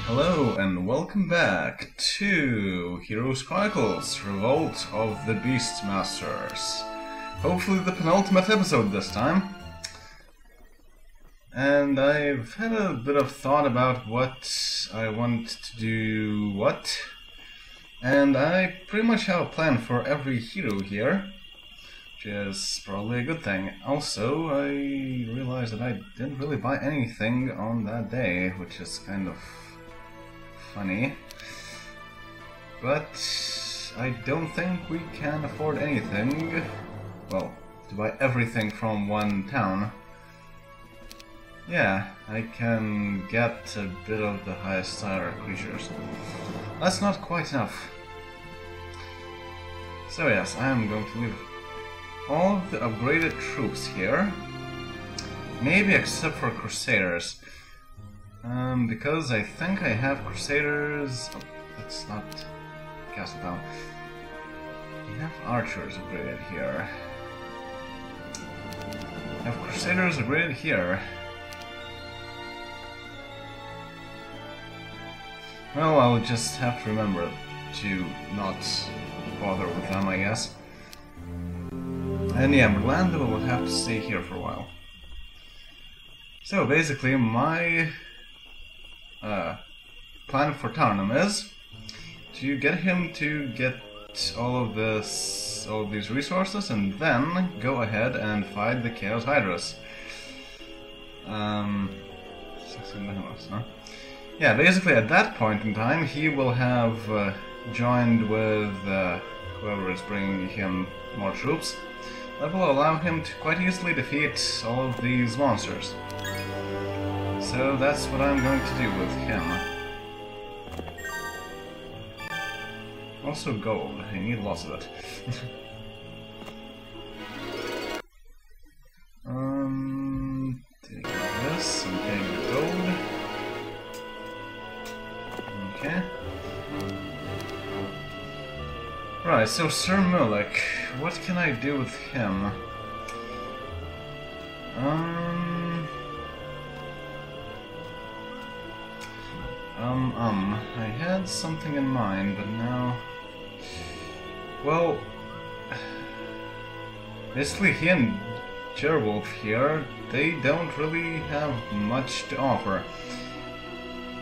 Hello and welcome back to Heroes Chronicles Revolt of the Beastmasters. Hopefully the penultimate episode this time. And I've had a bit of thought about what I want to do what. And I pretty much have a plan for every hero here, which is probably a good thing. Also, I realized that I didn't really buy anything on that day, which is kind of funny. But I don't think we can afford anything, well, to buy everything from one town. Yeah, I can get a bit of the highest tier creatures. That's not quite enough. So yes, I am going to leave all of the upgraded troops here, maybe except for Crusaders, because I think I have Crusaders. Oh, that's not Castle Town. We have Archers upgraded here. I have Crusaders upgraded here. Well, I'll just have to remember to not bother with them, I guess. And yeah, Mudlanders will have to stay here for a while. So basically, my plan for Tarnum is to get him to get all of these resources, and then go ahead and fight the Chaos Hydras. 16 Behemoths, huh? Yeah, basically at that point in time, he will have joined with whoever is bringing him more troops. That will allow him to quite easily defeat all of these monsters. So that's what I'm going to do with him. Also gold, I need lots of it. Take this and take the gold. Okay. Right, so Sir Mulek, what can I do with him? I had something in mind, but now... Well... Basically, he and Gerwolf here, they don't really have much to offer.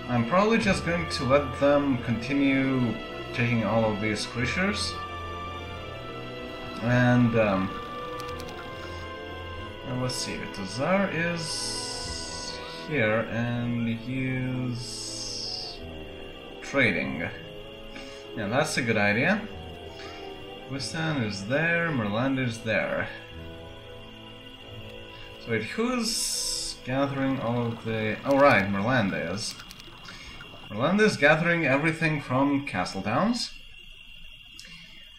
I'm probably just going to let them continue taking all of these creatures. And, let's see, Tazar is here, and he is trading. Yeah, that's a good idea. Wistan is there, Mudlanders is there. So wait, who's gathering all of the... Oh right, Mudlanders. Mudlanders is gathering everything from castle towns.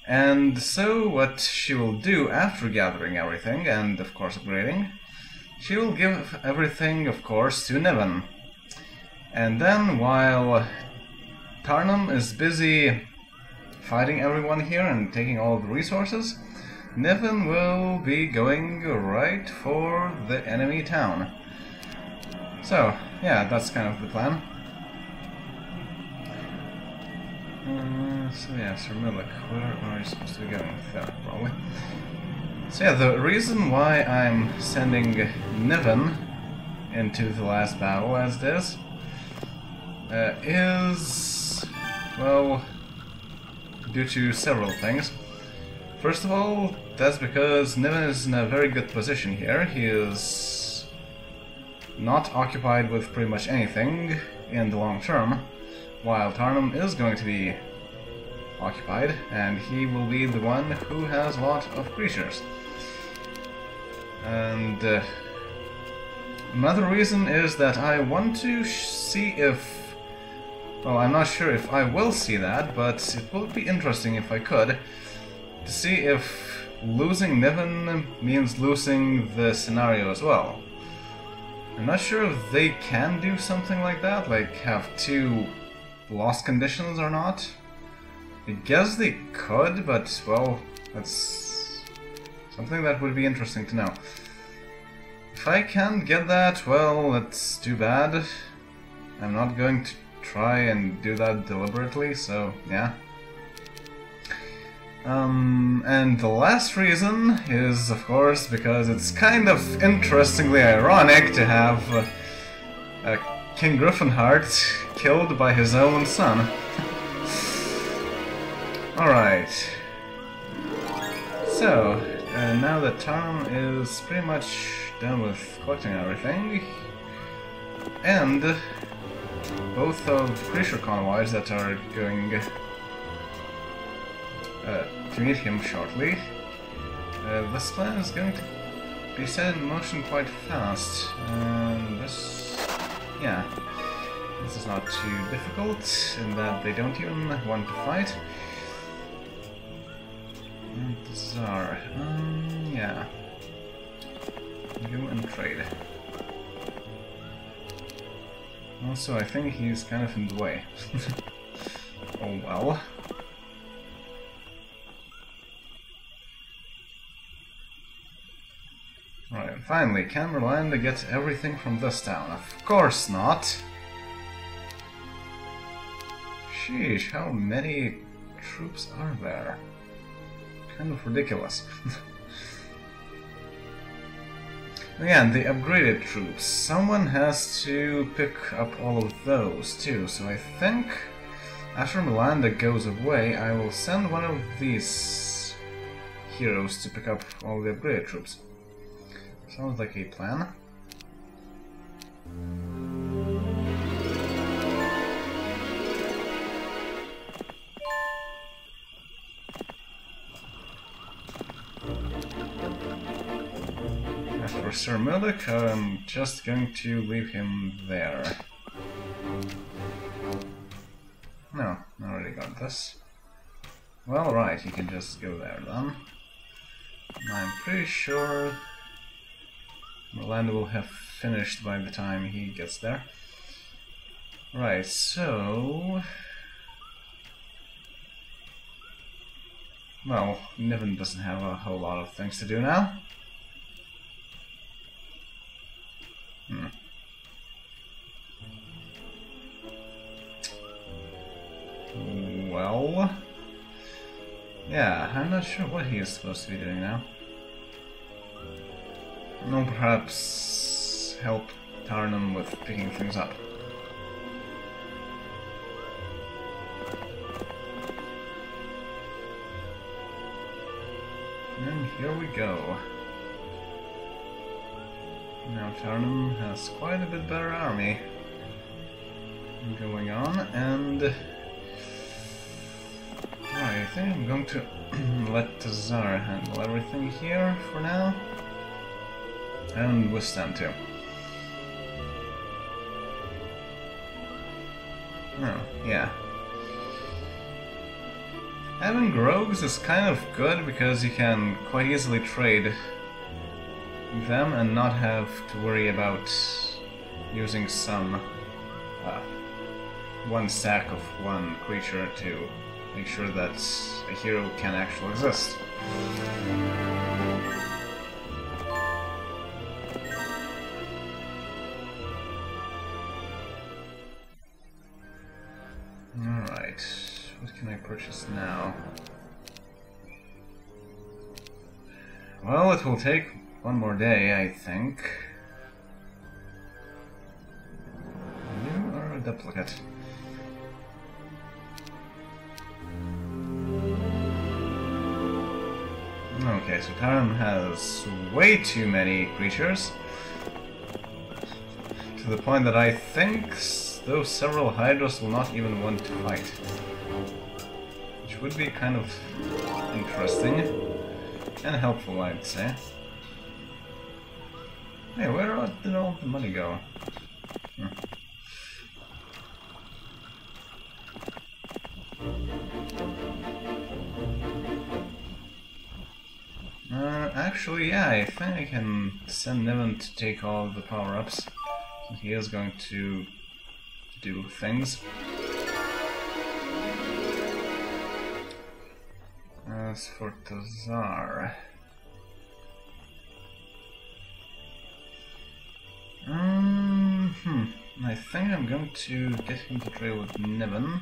And so what she will do after gathering everything, and of course upgrading, she will give everything, of course, to Niven. And then while Tarnum is busy fighting everyone here and taking all of the resources, Niven will be going right for the enemy town. So, yeah, that's kind of the plan. So yeah, Sir Mulek, where are you supposed to be going? There, probably. So yeah, the reason why I'm sending Niven into the last battle as this is, well, due to several things. First of all, that's because Niven is in a very good position here. He is not occupied with pretty much anything in the long term, while Tarnum is going to be occupied, and he will be the one who has a lot of creatures. And another reason is that I want to see if... Well, I'm not sure if I will see that, but it will be interesting if I could, to see if losing Niven means losing the scenario as well. I'm not sure if they can do something like that, like have two lost conditions or not. I guess they could, but, well, that's something that would be interesting to know. If I can't get that, well, that's too bad. I'm not going to try and do that deliberately, so yeah. And the last reason is, of course, because it's kind of interestingly ironic to have King Griffinheart killed by his own son. Alright. So, now that Tarnum is pretty much done with collecting everything, and both of creature convoys that are going to meet him shortly, this plan is going to be set in motion quite fast, and yeah, this is not too difficult in that they don't even want to fight. And the Tsar, yeah, go and trade. Also, I think he's kind of in the way. Oh well. Right, finally, can Mudlander get everything from this town? Of course not! Sheesh, how many troops are there? Kind of ridiculous. Again, the upgraded troops. Someone has to pick up all of those too, so I think after Mudlander goes away, I will send one of these heroes to pick up all the upgraded troops. Sounds like a plan. As for Sir Murdoch, I'm just going to leave him there. No, I already got this. Well, right, he can just go there then. I'm pretty sure Mudlander will have finished by the time he gets there. Right, so... well, Niven doesn't have a whole lot of things to do now. Well... yeah, I'm not sure what he is supposed to be doing now. No, perhaps help Tarnum with picking things up. And here we go. Now Tarnum has quite a bit better army going on, and I think I'm going to let Tsar handle everything here for now. And withstand too. Oh, yeah. Having rogues is kind of good because you can quite easily trade them and not have to worry about using some one stack of one creature to make sure that a hero can actually exist. Alright, what can I purchase now? Well, it will take one more day, I think. You are a duplicate. Okay, so Tarnum has way too many creatures. To the point that I think those several Hydras will not even want to fight. Which would be kind of interesting. And helpful, I'd say. Hey, where did all the money go? Actually, yeah, I think I can send Niven to take all the power-ups. He is going to do things. As for Tsar... I think I'm going to get him to trade with Niven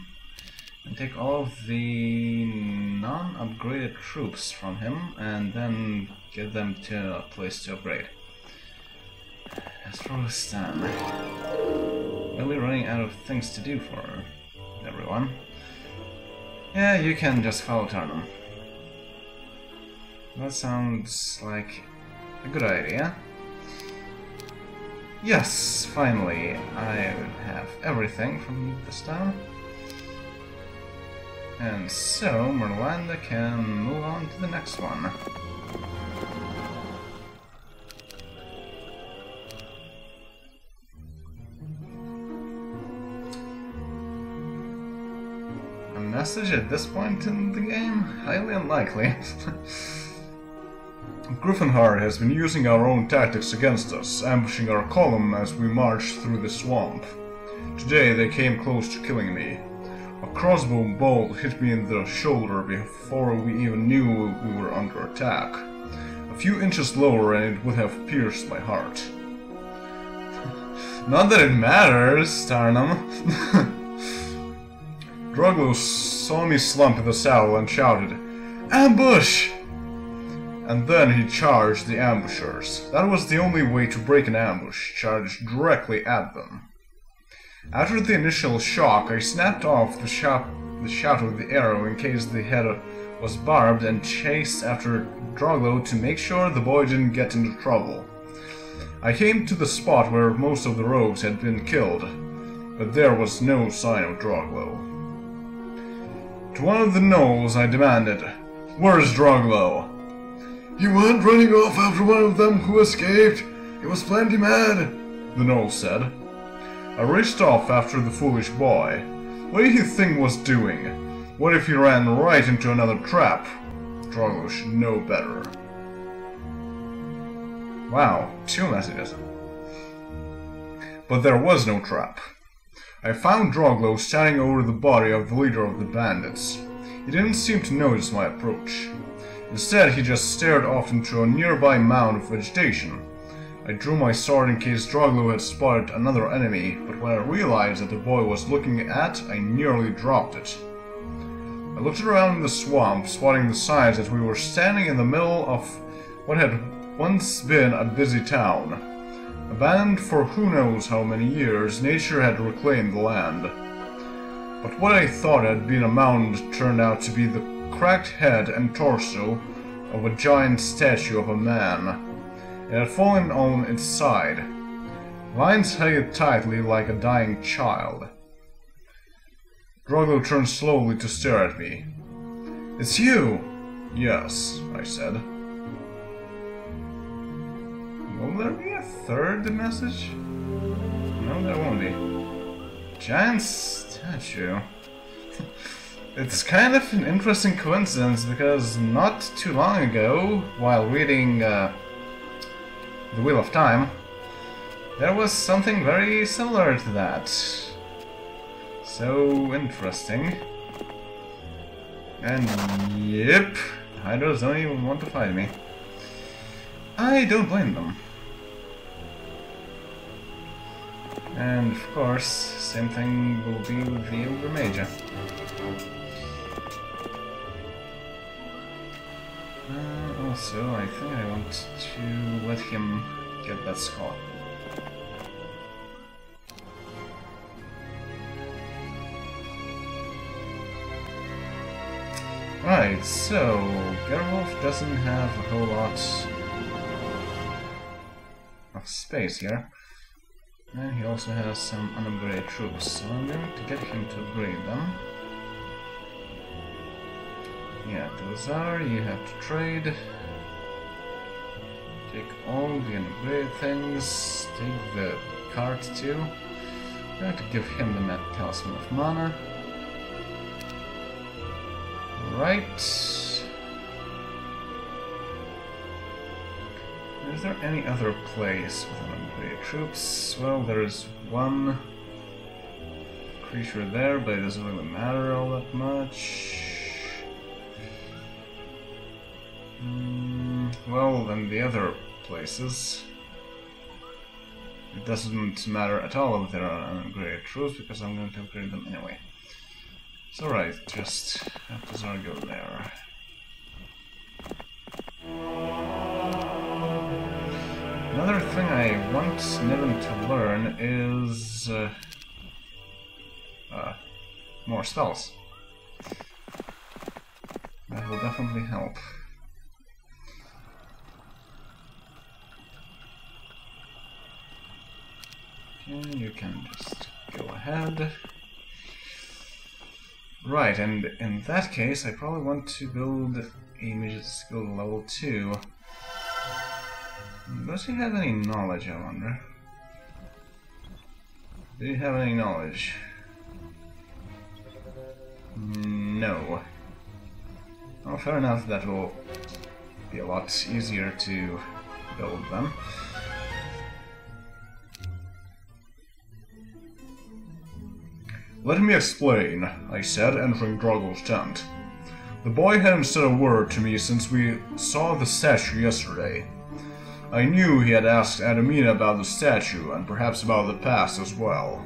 and take all of the non-upgraded troops from him and then get them to a place to upgrade. As for Stan, really running out of things to do for everyone. Yeah, you can just follow Tarnum. That sounds like a good idea. Yes, finally, I have everything from this town. And so, Mudlanders can move on to the next one. A message at this point in the game? Highly unlikely. Griffenhard has been using our own tactics against us, ambushing our column as we marched through the swamp. Today they came close to killing me. A crossbow bolt hit me in the shoulder before we even knew we were under attack. A few inches lower and it would have pierced my heart. Not that it matters, Tarnum. Droglo saw me slump in the saddle and shouted, "Ambush!" And then he charged the ambushers. That was the only way to break an ambush, charge directly at them. After the initial shock, I snapped off the shaft of the arrow in case the head was barbed and chased after Droglo to make sure the boy didn't get into trouble. I came to the spot where most of the rogues had been killed, but there was no sign of Droglo. To one of the gnolls I demanded, "Where's Droglo?" "He went running off after one of them who escaped. He was plenty mad," the gnoll said. I raced off after the foolish boy. What did he think was doing? What if he ran right into another trap? Droglo should know better. Wow, 2 messages. But there was no trap. I found Droglo standing over the body of the leader of the bandits. He didn't seem to notice my approach. Instead, he just stared off into a nearby mound of vegetation. I drew my sword in case Droglo had spotted another enemy, but when I realized that the boy was looking at, I nearly dropped it. I looked around in the swamp, spotting the signs that we were standing in the middle of what had once been a busy town. Abandoned for who knows how many years, nature had reclaimed the land. But what I thought had been a mound turned out to be the cracked head and torso of a giant statue of a man. It had fallen on its side. Lines held it tightly like a dying child. Droglo turned slowly to stare at me. "It's you!" "Yes," I said. Will there be a third message? No, there won't be. Giant statue. It's kind of an interesting coincidence because not too long ago, while reading The Wheel of Time, there was something very similar to that. So interesting. And yep, the Hydras don't even want to fight me. I don't blame them. And of course, same thing will be with the Ogre Major. Also, I think I want to let him get that score. Right, so Revolt doesn't have a whole lot of space here. And he also has some unupgraded troops, so I'm going to get him to upgrade them. Yeah, those are, you have to trade. Take all the unupgraded things, take the card too. I'm going to give him the Talisman of Mana. Right. Is there any other place with unupgraded troops? Well, there is one creature there, but it doesn't really matter all that much. Well, then the other places. It doesn't matter at all if there are upgraded troops, because I'm going to upgrade them anyway. So right, just have to Zargo there. Another thing I want Niven to learn is more spells. That will definitely help. Okay, you can just go ahead. Right, and in that case, I probably want to build a magic skill level 2. Does he have any knowledge, I wonder? Do you have any knowledge? No. Well, fair enough, that will be a lot easier to build them. Let me explain, I said, entering Drogo's tent. The boy hadn't said a word to me since we saw the statue yesterday. I knew he had asked Adamina about the statue, and perhaps about the past as well.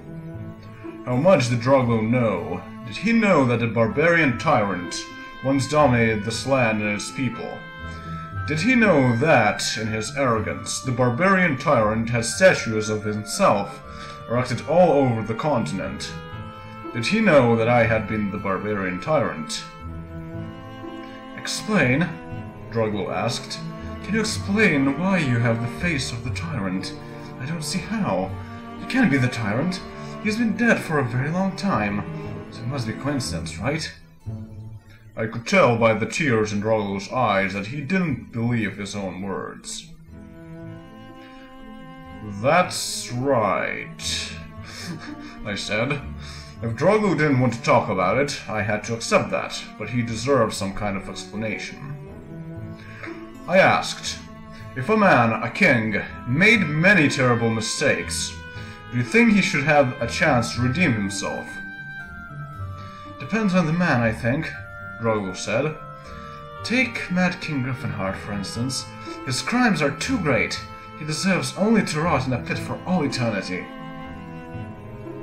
How much did Drogo know? Did he know that the barbarian tyrant once dominated this land and its people? Did he know that, in his arrogance, the barbarian tyrant had statues of himself erected all over the continent? Did he know that I had been the barbarian tyrant? Explain, Drogo asked. Can you explain why you have the face of the tyrant? I don't see how. You can't be the tyrant. He's been dead for a very long time. So it must be coincidence, right? I could tell by the tears in Drogo's eyes that he didn't believe his own words. That's right, I said. If Drogo didn't want to talk about it, I had to accept that, but he deserved some kind of explanation. I asked, if a man, a king, made many terrible mistakes, do you think he should have a chance to redeem himself? Depends on the man, I think, Drogo said. Take Mad King Griffinheart, for instance. His crimes are too great. He deserves only to rot in a pit for all eternity.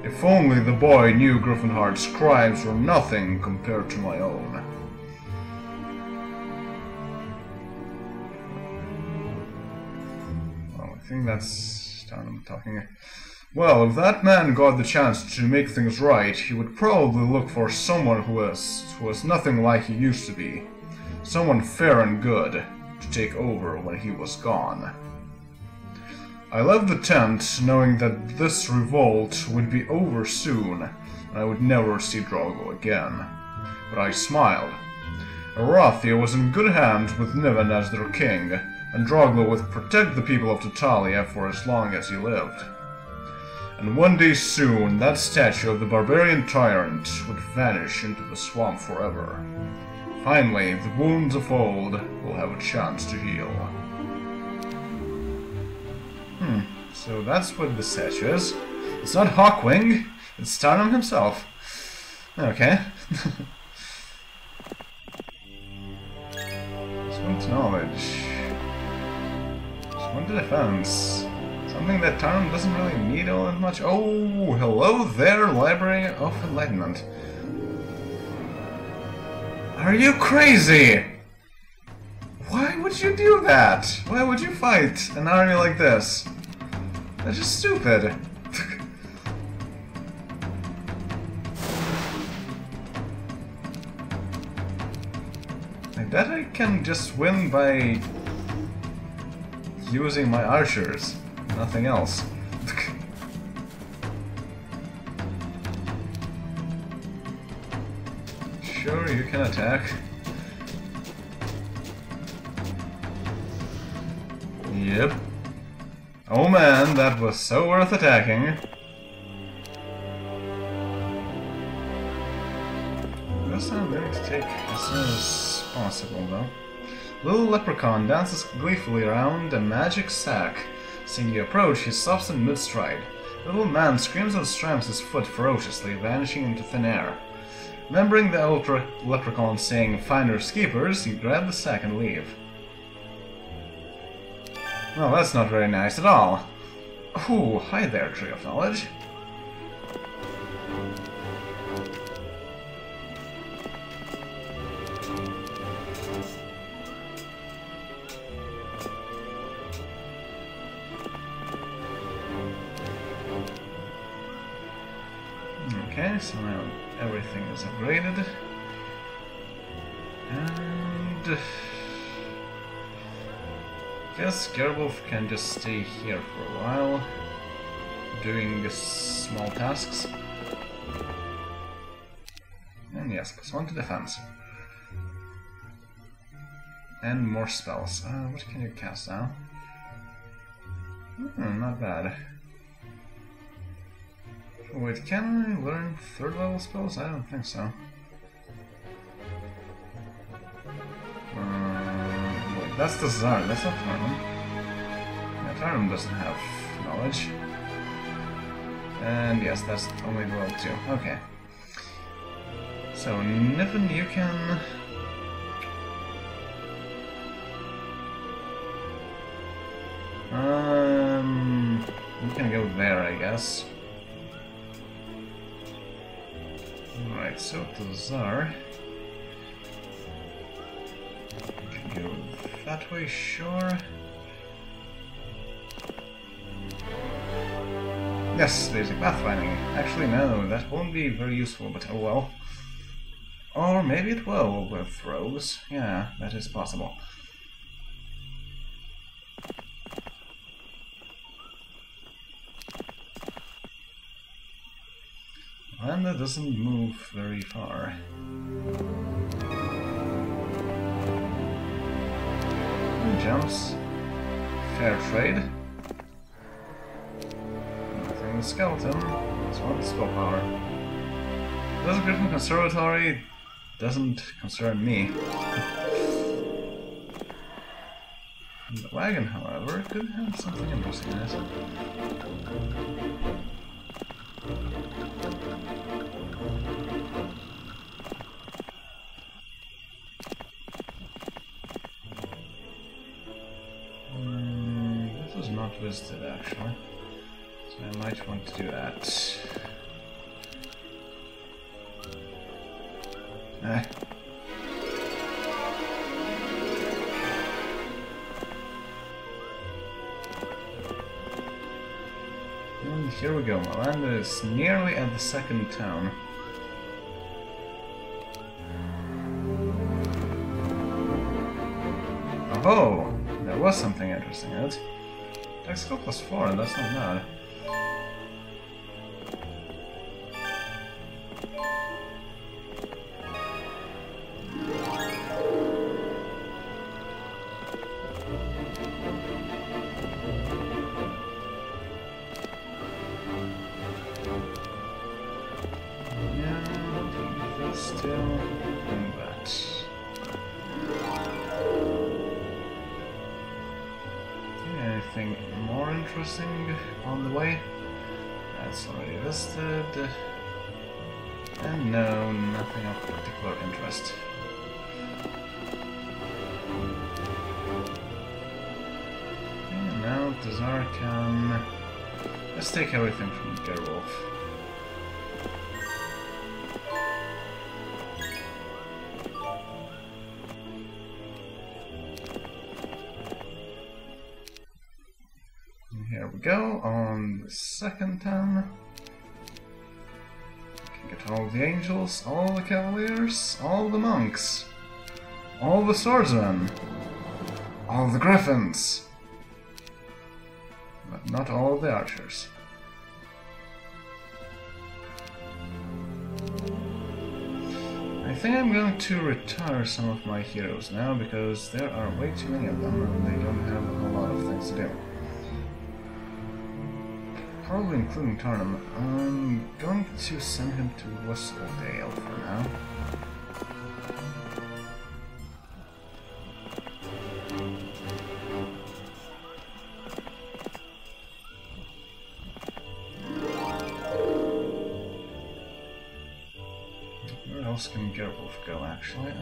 If only the boy knew Griffinheart's crimes were nothing compared to my own. Well, I think that's Tarnum talking. Well, if that man got the chance to make things right, he would probably look for someone who was nothing like he used to be. Someone fair and good, to take over when he was gone. I left the tent knowing that this revolt would be over soon, and I would never see Drogo again. But I smiled. Arathia was in good hands with Niven as their king, and Drogo would protect the people of Tatalia for as long as he lived. And one day soon, that statue of the barbarian tyrant would vanish into the swamp forever. Finally, the wounds of old will have a chance to heal. So that's what the statue is. It's not Hawkwing, it's Tarnum himself. Okay. Just want knowledge. Just want defense. Something that Tarnum doesn't really need all that much. Oh, hello there, Library of Enlightenment. Are you crazy? Why would you do that? Why would you fight an army like this? That's just stupid. I bet I can just win by using my archers. Nothing else. Sure, you can attack. Yep. Oh man, that was so worth attacking. I guess I'm going to take as soon as possible, though. Little leprechaun dances gleefully around a magic sack. Seeing you approach, he stops in mid-stride. The little man screams and stamps his foot ferociously, vanishing into thin air. Remembering the old leprechaun saying, "Finders keepers," you grab the sack and leave. Well, that's not very nice at all. Oh, hi there, Tree of Knowledge. Okay, so now everything is upgraded. And I guess Gerwolf can just stay here for a while, doing small tasks. And yes, +1 to defense. And more spells. What can you cast now? Not bad. Wait, can I learn 3rd level spells? I don't think so. Wait, that's the Tsar, that's not Tarnum. Yeah, Tarnum doesn't have knowledge. And yes, that's only level 2. Okay. So, Niven, you can... we can go there, I guess. Alright, so to Tsar. We can go that way, sure. Yes, basic pathfinding. Actually, no, that won't be very useful, but oh well. Or maybe it will with rogues. Yeah, that is possible. And that doesn't move very far. And jumps. Fair trade. Nothing with skeleton. This one's spell power. Does Griffin Conservatory doesn't concern me. The wagon, however, could have something interesting in it. This is not visited, actually, so I might want to do that. And here we go, Mudlanders is nearly at the 2nd town. Oh, there was something interesting in it. Attack skill +4, and that's not bad. Anything more interesting on the way? That's already listed. And no, nothing of particular interest. And now Tsar can... Let's take everything from Gerwolf. Here we go, on the 2nd town. We can get all the angels, all the cavaliers, all the monks, all the swordsmen, all the griffins, but not all the archers. I think I'm going to retire some of my heroes now, because there are way too many of them and they don't have a whole lot of things to do. Probably including Tarnum. I'm going to send him to Whistledale for now. Where else can Gerwolf go, actually?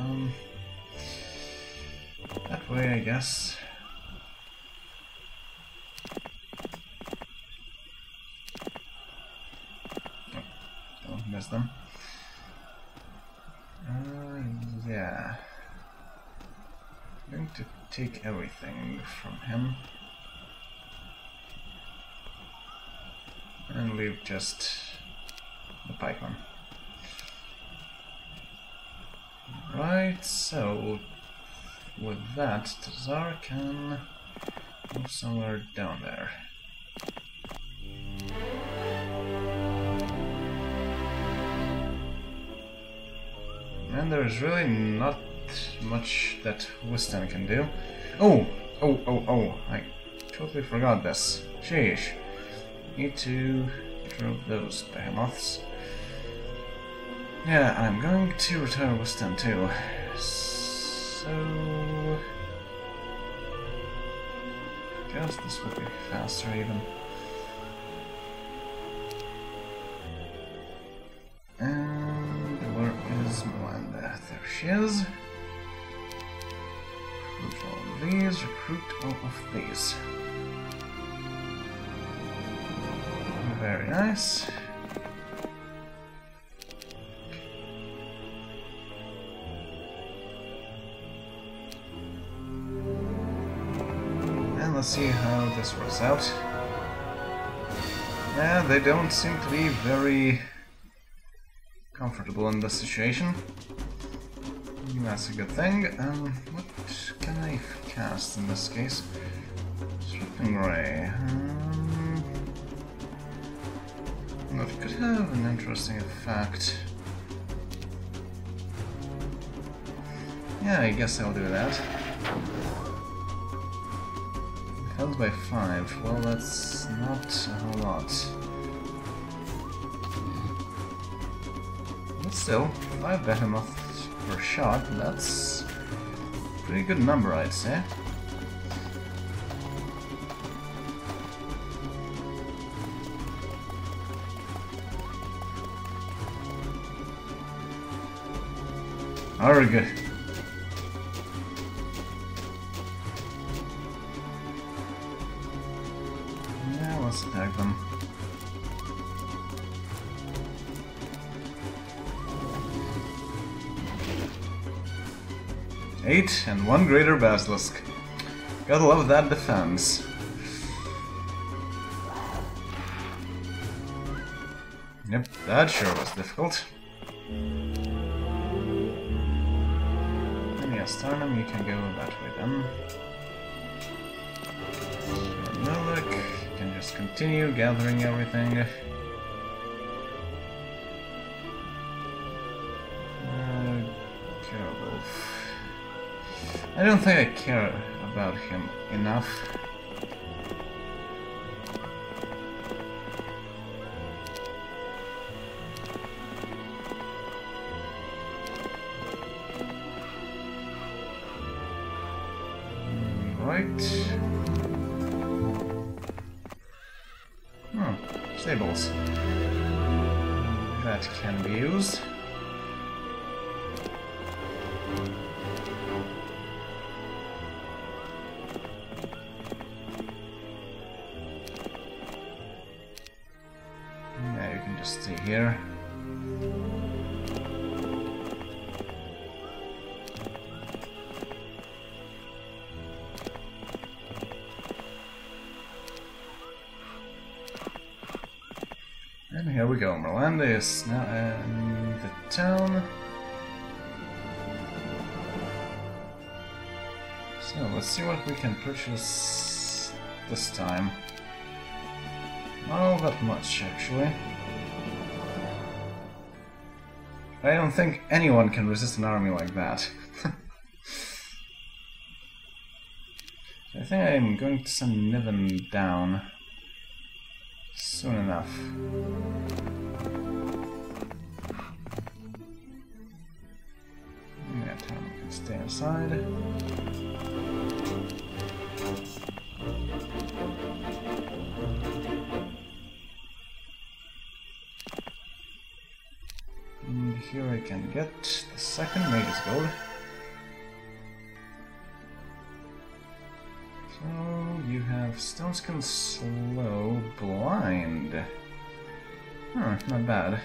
That way, I guess. missed them. Yeah. I'm going to take everything from him. And leave just the pikeman. Right, so with that, Tazar can move somewhere down there. And there's really not much that Wisdom can do. Oh! I totally forgot this. Sheesh. Need to drop those behemoths. Yeah, I'm going to return Wisdom too. So... I guess this will be faster even. And where is Mudlander? There she is. Recruit all of these, recruit all of these. Very nice. And let's see how this works out. Yeah, they don't seem to be very comfortable in this situation. That's a good thing. What can I cast in this case? Stripping Ray. That could have an interesting effect. Yeah, I guess I'll do that. Defense by 5. Well, that's not a whole lot. But still, 5 behemoths per shot, that's a pretty good number, I'd say. Very good. Yeah, let's attack them. Eight and 1 greater basilisk. Gotta love that defense. Yep, that sure was difficult. Tarnum, you can go that way then. No luck, you can just continue gathering everything. Wolf. I don't think I care about him enough. Oh, stables. That can be used. Yeah, you can just stay here. And here we go, Mudlander is now in the town. So let's see what we can purchase this time. Not all that much, actually. I don't think anyone can resist an army like that. I think I'm going to send Niven down soon enough. Yeah, Tarnum can stay inside. And here I can get the second Magus Gold. So you have Stone Skin, Slow, Blind. Huh, not bad.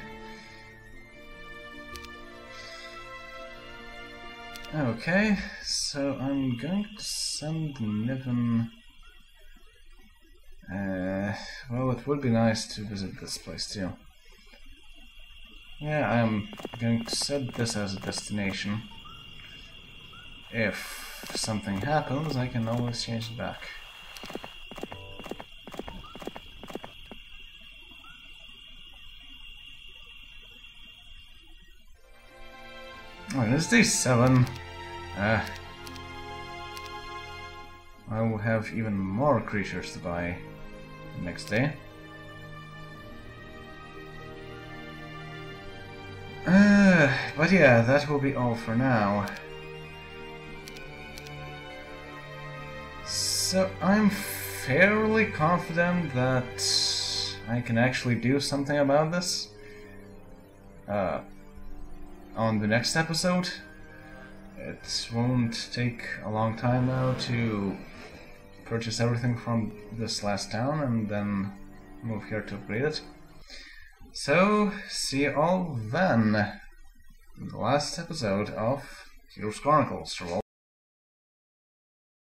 Okay, so I'm going to send Niven... well, it would be nice to visit this place too. Yeah, I'm going to set this as a destination. If something happens, I can always change it back. Oh, it is day 7. I will have even more creatures to buy the next day. But yeah, that will be all for now. So I'm fairly confident that I can actually do something about this on the next episode. It won't take a long time now to purchase everything from this last town and then move here to upgrade it. So, see you all then in the last episode of Heroes Chronicles Revolt.